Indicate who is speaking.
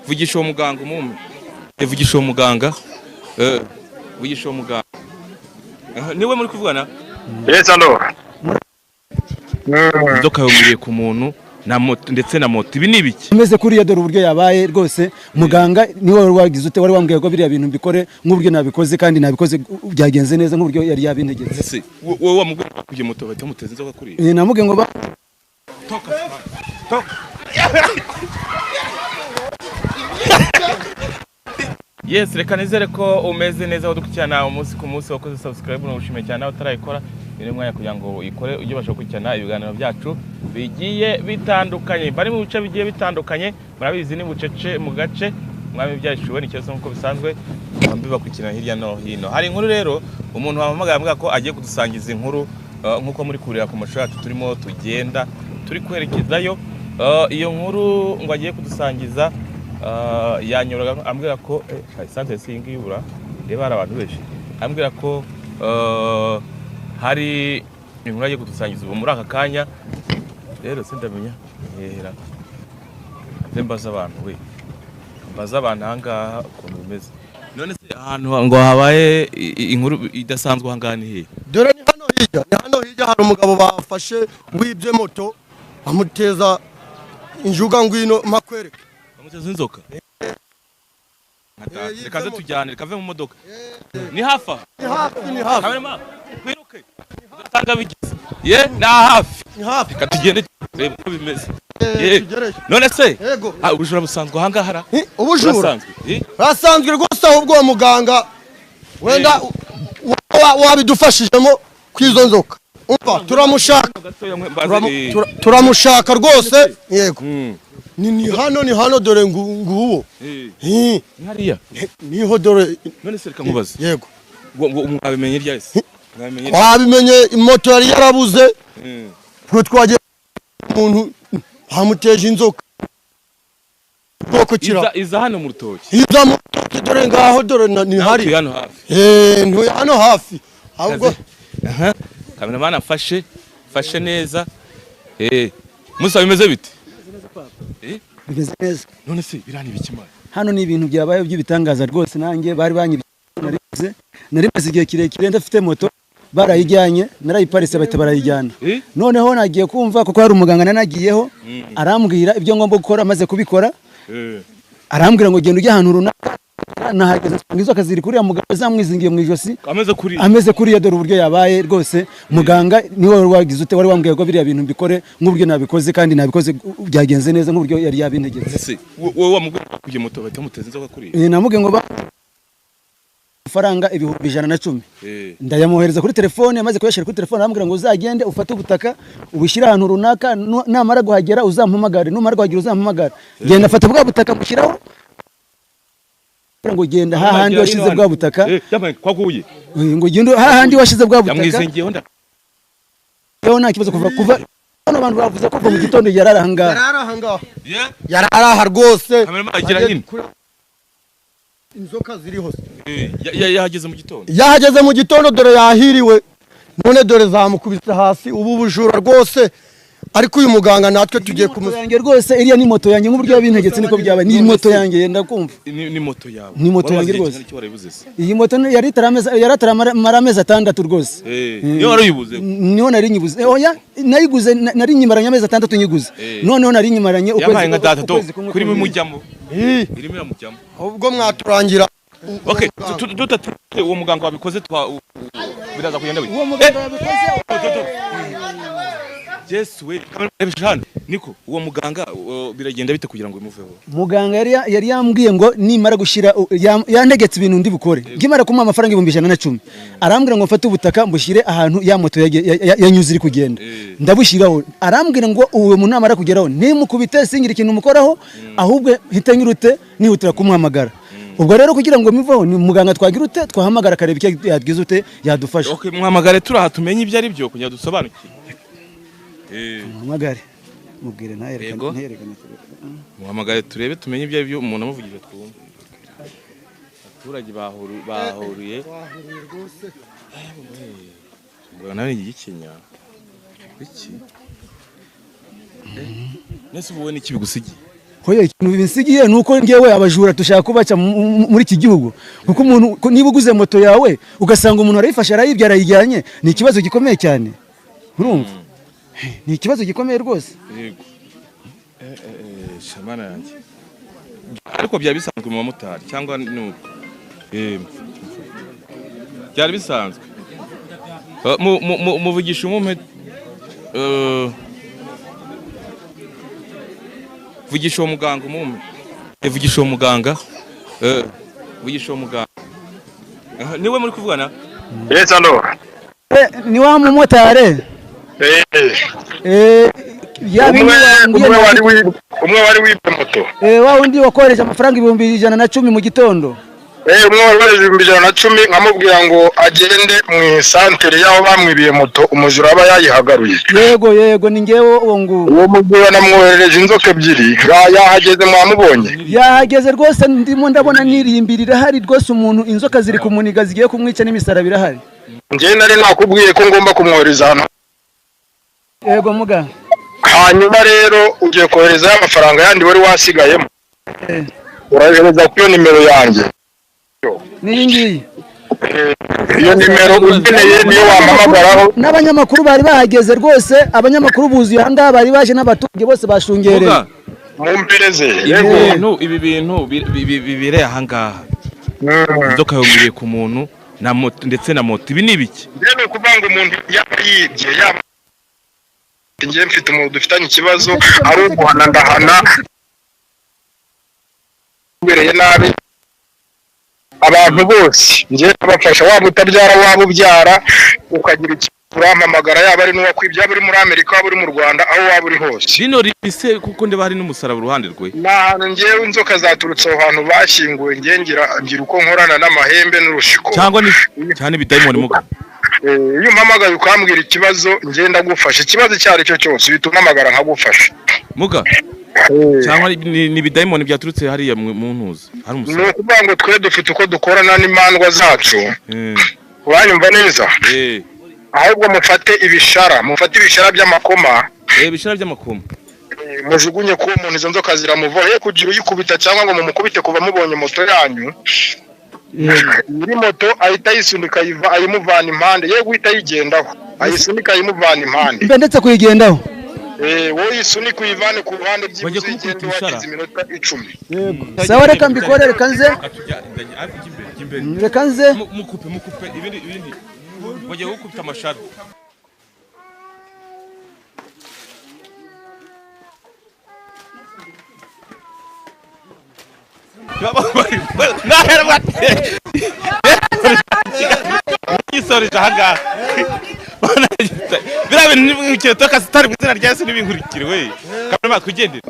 Speaker 1: vugisha uwo muganga umume. Vugisha uwo muganga. Vugisha uwo muganga. Niwe muri kuvugana?
Speaker 2: Yes, allo.
Speaker 1: Inzoka yomiriye ku muntu na moto ndetse na moto. Ibi ni ibiki?
Speaker 3: Ameze kuriya dore uburyo yabaye rwose muganga niwe wagize ute wari wambwiye ko biriya bintu mbikore nk'uburyo nabikoze kandi nabikoze byagenze neza nk'uburyo yari yabintegetse.
Speaker 1: Wowe wamubwiye kuje moto bahita muteza inzoka kuri.
Speaker 3: Namuge ngo ba
Speaker 1: toka. Yes, reka nizere ko umeze neza udukurikirana umunsi ku munsi wakoze subscribe no ushime cyane utarayikora iri mwanya kugira ngo uyikore ujye basha gukurikirana ibiganiro byacu bigiye bitandukanye bari mu bice bigiye bitandukanye murabizi ni bucece mu gace mwami byashuwe n'ikibazo nkuko bisanzwe bambi bakurikirana hirya no hino. Hari inkuru rero umuntu wamamagaye ambwa ko agiye kudusangiza inkuru nkuko muri kurira ku mashuri turimo tugenda turi kwerekezayo iyo nkuru ngo agiye kudusangiza yanyoraga ambwira ko santere singi yubura reba hari abantu benshi ambwira ko hari inkuru agiye kudusangiza ubu muri aka kanya rero sindamenya hera mbaza abantu we mbaza abantu ahangaha ukuntu bimeze none se ahantu ngo habaye inkuru idasanzwe ahangaha ni he?
Speaker 4: Dore ni hano hirya hari umugabo bafashe wibye moto amuteza injuga ngwino makwereke
Speaker 1: amuteza inzoka rekaze tujyane rekave mu modoka ni hafa
Speaker 4: ni hafi
Speaker 1: kamerama kwiruke tanga bigize ye na hafi reka tugende reba uko bimeze none se ubujura busanzwe ahangaha
Speaker 4: ubujura basanzwe rwose ahubwo uwo muganga wenda wabidufashijemo kwizo nzoka umva turamushaka rwose yego ni hano dore nguwo
Speaker 1: hariya
Speaker 4: niho dore
Speaker 1: none se reka nkubaze
Speaker 4: yego
Speaker 1: ngo abimenye ryahise
Speaker 4: wabimenye moto yari yarabuze twe twagiye umuntu hamuteje inzoka
Speaker 1: iza hano mu rutoki
Speaker 4: iza mu rutoki dore ngaho dore ni hari
Speaker 1: hano hafi
Speaker 4: ntuye hano hafi ahubwo
Speaker 1: kameramana fashe neza musa bimeze bite
Speaker 3: bimeze neza
Speaker 1: none se birani bikimana
Speaker 3: hano ni ibintu byabaye by'ibitangaza rwose nanjye bari banyibye narimaze igihe kirekire ndafite moto barayijyanye narayiparitse bahita barayijyana noneho nagiye kumva kuko hari umuganga nanagiyeho arambwira ibyo ngomba gukora amaze kubikora arambwira ngo genda ujye ahantu runaka nahageze ngizo akaziri kuri ya mugabo zamwizingiye mu ijosi ameze kuriya dore uburyo yabaye rwose muganga niwe wagize ute wari wambwiye ko biriya bintu mbikore nk'uburyo nabikoze kandi nabikoze byagenze neza nk'uburyo yari yabintegetse.
Speaker 1: Wowe wamubwiye kuje moto bahita muteza inzoka kuri
Speaker 3: namuge ngo faranga ibihumbi 110 ndayamuhereza kuri telefone amaze kuyashira kuri telefone arambwira ngo uzagende ufate ubutaka ubushyira ahantu runaka namara guhagera uzampamagare numara guhagera uzampamagare genda fata bwa butaka mushyiraho ngo genda hahandi washize bwa butaka
Speaker 1: kwaguye
Speaker 3: ngo genda hahandi washize bwa butaka
Speaker 1: yamwizengiyeho nda
Speaker 3: yo nta kibazo kuva hano abantu bavuze ko mu gitondo yararahanga yararaha rwose inzoka ziri hose yahageze mu gitondo dore yahiriwe none dore zamukubise hasi ubu bujura rwose ariko uyu muganga natwe tugiye kumusange rwose iriya ni moto yanjye nk'uburyo yabintegetse niko byabaye ni moto yanjye yenda kumva
Speaker 1: ni moto yawe
Speaker 3: ni moto yanjye rwose iyi moto yari taramara amezi 6 rwose
Speaker 1: niyo wariyibuze
Speaker 3: niyo nari nyibuze oya nayiguze nari nyimaranye amezi 6 nyiguze noneho nari nyimaranye
Speaker 1: ukwezi nka data kuri mujyamo irimo yamujyamo
Speaker 4: ubwo mwaturangira
Speaker 1: okay uwo muganga wabikoze biraza kugenda bite
Speaker 3: uwo muganga wabikoze
Speaker 1: Yesu we hano niko uwo muganga biragenda bite kugira ngo imuveho
Speaker 3: muganga yari yambwiye ngo nimara gushira yantegetse ibintu ndi bukore ngimara kumuha amafaranga 110 arambwira ngo mfate ubutaka mbushyire ahantu ya moto yanyuze iri kugenda ndabushyiraho arambwira ngo uwo muntu namara kugeraho nimukubite singira ikintu mukoraho ahubwo hitanyirute nihutira kumuhamagara ubwo rero kugira ngo mivaho ni muganga twagira ute twahamagara kareba icyo yadwize ute yadufasha
Speaker 1: okay muhamagare turaha tumenye ibyo ari byo kugira dusobanukire
Speaker 3: muhamagare mubwire ntayerekane
Speaker 1: muhamagare turebe tumenye ibyo ari byo umuntu amuvugije twumve abaturage bahuriye
Speaker 4: rwose
Speaker 1: ngo nawe igikenya iki nese ubu ni kibigusigiye
Speaker 3: hoya ikintu binsigiye nuko ngewe abajura tushaka kubaca muri iki gihugu kuko umuntu niba uguze moto yawe ugasanga umuntu arayifasha arayibya arayijyanye ni ikibazo gikomeye cyane urumva ni ikibazo gikomeye rwose
Speaker 1: yego shamana yanjye ariko byari bisanzwe mu bamotari cyangwa nuko byari bisanzwe muvugisha umwe vugisha uwo muganga umwe vugisha uwo muganga vugisha uwo muganga niwe muri kuvugana
Speaker 2: yes alo
Speaker 3: ni wa mumotari
Speaker 2: umwe wari wibye moto
Speaker 3: wa undi wakoresha amafaranga 110 mu gitondo
Speaker 2: umwe wari waje 110 nkamubwira ngo agende mu santere yaho bamwibiye moto umujura aba yayihagaruye
Speaker 3: yego ni ngewe uwo nguwo
Speaker 2: uwo mujura namwohereje inzoka ebyiri yahageze mwamubonye
Speaker 3: yahageze rwose ndimo ndabona nirimbirira hari rwose umuntu inzoka ziri kumuniga zigiye kumwica n'imisara birahari
Speaker 2: ngiye nari nakubwiye ko ngomba kumwohereza hano
Speaker 3: yego muga
Speaker 2: hanyuma rero ugiye kohereza amafaranga yandi wari wasigayemo urahereza ku nimero yanjye
Speaker 3: niyingiye
Speaker 2: iyo nimero ugeneye niyo wampamagaraho
Speaker 3: n'abanyamakuru bari bahageze rwose abanyamakuru buzuye aha ngaha bari baje n'abaturage bose bashungereye
Speaker 2: mumpereze
Speaker 1: yego ibi bintu bibire aha ngaha inzoka yongiriye ku muntu na moto ndetse na moto ibi ni ibiki
Speaker 2: ngiye kuvanga umuntu yibye yaba ngiye mfite umuntu dufitanye ikibazo ari uguhana ndahana ubereye nabi abantu bose ngiye kubafasha waba utabyara waba ubyara ukagira urampamagara yaba ari n'uwakwibye yaba uri muri Amerika waba uri mu Rwanda aho waba uri hose
Speaker 1: rino rise kuko ndeba hari n'umusaraba uruhande rwe
Speaker 2: n'ahantu ngewe inzoka zaturutse aho hantu bashyinguwe ngira uko nkorana n'amahembe n'urushiko
Speaker 1: cyangwa ni cyane bidayimoni muga
Speaker 2: iyo umpamagaye ukambwira ikibazo ngenda gufasha ikibazo icyo ari cyo cyose bituma amagara nkagufasha
Speaker 1: muga cyangwa ni bidayimoni byaturutse hariya mu ntuzi hari umusaraba
Speaker 2: ni ukuvuga ngo twe dufite uko dukorana n'imandwa zacu uranyumva neza ahubwo mufate ibishara by'amakoma
Speaker 1: ibishara by'amakoma
Speaker 2: mujugunye ko umuntu izo nzoka ziramuvaho ye kugira uyikubita cyangwa ngo mumukubite kuva mubonye moto yanyu muri moto ahita yisunika ayimuvana impande ye guhita yigendaho ayisunika ayimuvana impande
Speaker 3: mbe ndetse kuyigendaho
Speaker 2: wowe yisunika uyivane ku ruhande by'ibyo igenda wagize iminota 10
Speaker 3: sawa reka mbikore reka nze
Speaker 1: mukupe ibindi bagiye gukubita amashara isorije ahangaha biriya bintu n'ibintu toka zitari mu izina rya Yesu n'ibinkurikire we kamera kugendera